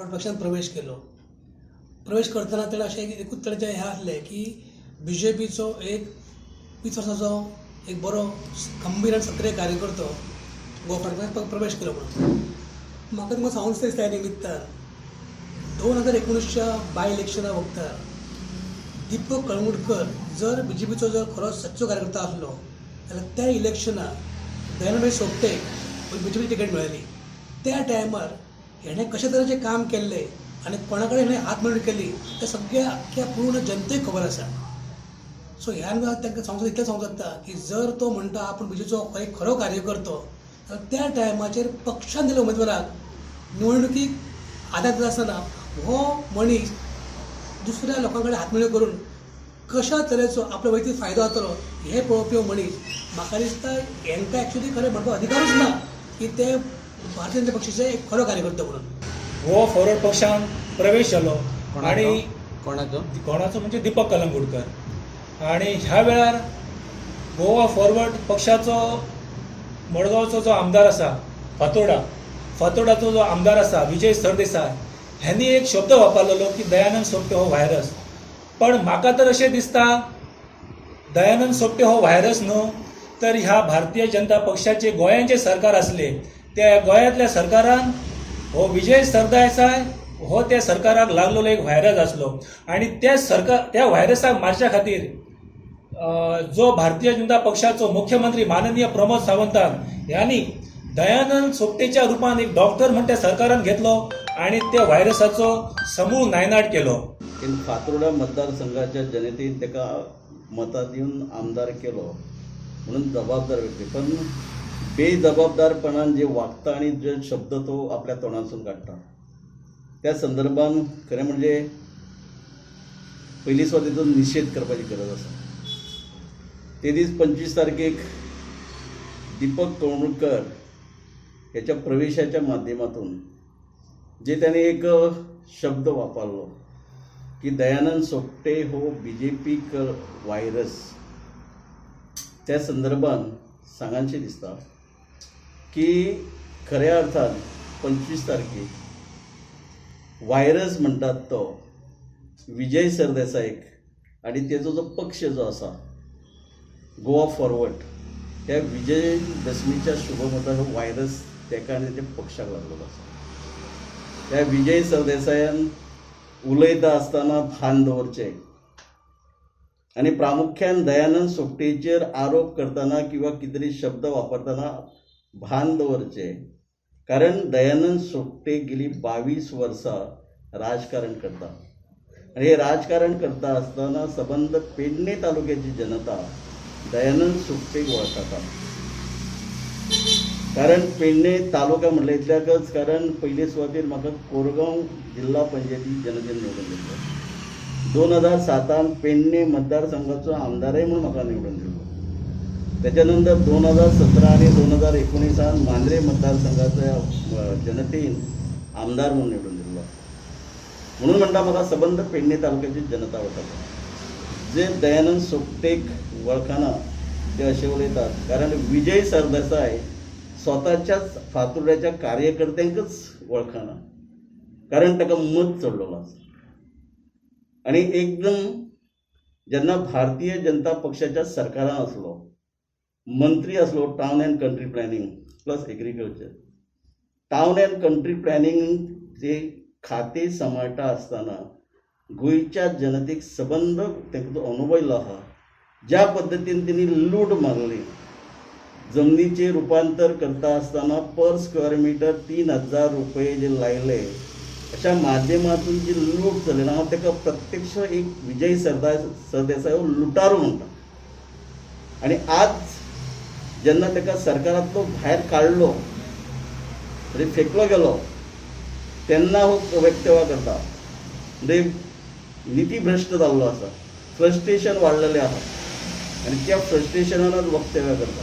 आपण पक्षात प्रवेश केलो. प्रवेश करतना तेणें अशें एकूच तरेचें हें आसलें की BJPचो एक 20 वर्सांचो एक बरो खंबीर आनी सक्रीय कार्यकर्तो गोवा प्रवेश केलो म्हणून. म्हाका तुमकां सांगूंक दिसता ह्या निमित्तान 2019च्या बाय इलेक्शना वक्तार दीपक कळंगुटकर जर BJPचो जर खरो सच्चो कार्यकर्ता आसलो जाल्यार त्या इलेक्शनाक दयानंद सोपटेक BJPची तिकेट मेळ्ळी. त्या टायमार हेणें कशे तरेचें काम केल्लें आनी कोणा कडेन हेणें हात मिळवणी केली तें सगळ्या आख्ख्या पूर्ण जनतेक खबर आसा. सो ह्यान तांकां सांगूंक इतलें सांगूंक जाता की जर तो म्हणटा आपूण BJPचो एक खरो कार्यकर्तो जाल्यार त्या टायमाचेर पक्षान दिल्या उमेदवाराक निवडणुकीक आदार दिता आसतना हो मनीस दुसऱ्या लोकां कडेन हातमिळो करून कशा तरेचो आपलो वैयक्तीक फायदो जातलो हे पळोवपी हो मनीस म्हाका दिसता हांकां एक्चुली खरें म्हणपाक अधिकारूच ना की ते भारतीय जनता पक्षाचे एक खरो कार्यकर्तो म्हणून. हो फॉरवर्ड पक्षान प्रवेश जालो आणि कोणाचो म्हणजे दीपक कलंगुटकर. आणि ह्या वेळार गोवा फॉरवर्ड पक्षाचो मडगांवचो जो आमदार आसा फातोर्डाचो जो आमदार आसा विजय सरदेसाय ह्यांनी एक शब्द वापरलेलो की दयानंद सोपटे हो व्हायरस. पण म्हाका तर अशें दिसता दयानंद सोपटे हो व्हायरस न्हू तर ह्या भारतीय जनता पक्षाचे गोंयान जे सरकार आसले त्या गोंयांतल्या सरकारान हो विजय सरदेसाय हो त्या सरकाराक लागलेलो एक व्हायरस आसलो. आणि त्या व्हायरसाक मारच्या खातीर जो भारतीय जनता पक्षाचो मुख्यमंत्री माननीय प्रमोद सावंतान ह्यांनी दयानंद सोपटेच्या रुपान एक डॉक्टर म्हणून त्या सरकारान घेतलो आणि त्या व्हायरसाचो समूळ नायनाट केलो. फातोर्डा मतदारसंघाच्या जनतेन ताका मतां दिवन आमदार केलो म्हणून जबाबदार व्यक्ती, पण बेजबाबदारपणान जे वागता आणि जे शब्द तो आपल्या तोंडासून काडटा त्या संदर्भान खरें म्हणजे पयली सुवात तेचो निशेध करपाची गरज आसा. ते दीस 25 तारखेक दीपक कळंगुटकर ह्याच्या प्रवेशाच्या माध्यमातून जे त्याने एक शब्द वापरलो की दयानंद सोपटे हो BJP व्हायरस, त्या संदर्भान सांगांचें दिसता की खऱ्या अर्थान 25 तारखेक व्हायरस म्हणटात तो विजय सरदेसायक आणि तेजो जो पक्ष जो आसा गोवा फॉरवर्ड त्या विजय दशमीच्या शुभमताचो व्हायरस तेका आनी तेच्या पक्षाक लागलेलो आसा. त्या विजय सरदेसायान उलयता आसतना भान दवरचें आणि प्रामुख्यान दयानंद सोपटेचेर आरोप करतना किंवा कितें शब्द वापरतना भान दवरचें, कारण दयानंद सोपटे गेली 22 वर्सां राजकारण करता आणि हे राजकारण करता आसतना सबंद पेडणे तालुक्याची जनता दयानंद सोपटेक वळखता. कारण पेडणे तालुका म्हणले इतल्याकच कारण पयले सुवातेर म्हाका कोरगांव जिल्हा पंचायती जनतेन निवडून दिल्लो. 2007 पेडणे मतदारसंघाचो आमदारय म्हणून म्हाका निवडून दिल्लो. त्याच्यानंतर 2017 आणि 2019 मांद्रे मतदारसंघाच्या जनतेन आमदार म्हणून निवडून दिल्लो. म्हणून म्हणटा म्हाका सबंद पेडणे तालुक्याची जनता वळखता. जे दयानंद सोपटेक वळखना ते असे उलयतात कारण विजय सरदेसाय स्वताच्याच फातोर्ड्याच्या कार्यकर्त्यांकच वळखना कारण ताका मत चडलेलो आसा. आणि एकदम जेन्ना भारतीय जनता पक्षाच्या सरकारान आसलो, मंत्री आसलो town and country planning plus agriculture, town and country planning जे खातें सांबाळटा आसतना गोंयच्या जनतेक सबंद तांकां तो अनुभव येयल्लो आहा. ज्या पद्दतीन तेणी लूट मारली, जमनीचें रुपांतर करता आसतना पर स्क्वेअर मिटर 3000 रुपये जे लायले अशा माध्यमातून जी लूट जाली हांव ताका प्रत्यक्ष एक विजय सरदेसाय हो लुटारू म्हणटा. आणि आज जेन्ना ताका सरकारांतलो भायर काडलो म्हणजे फेकलो गेलो तेन्ना हो वक्तव्य करता म्हणजे नीतीभ्रश्ट जाल्लो आसा, फ्रस्ट्रेशन वाडलेलें आहा आणि त्या फ्रस्ट्रेशनानच वक्तव्य करता.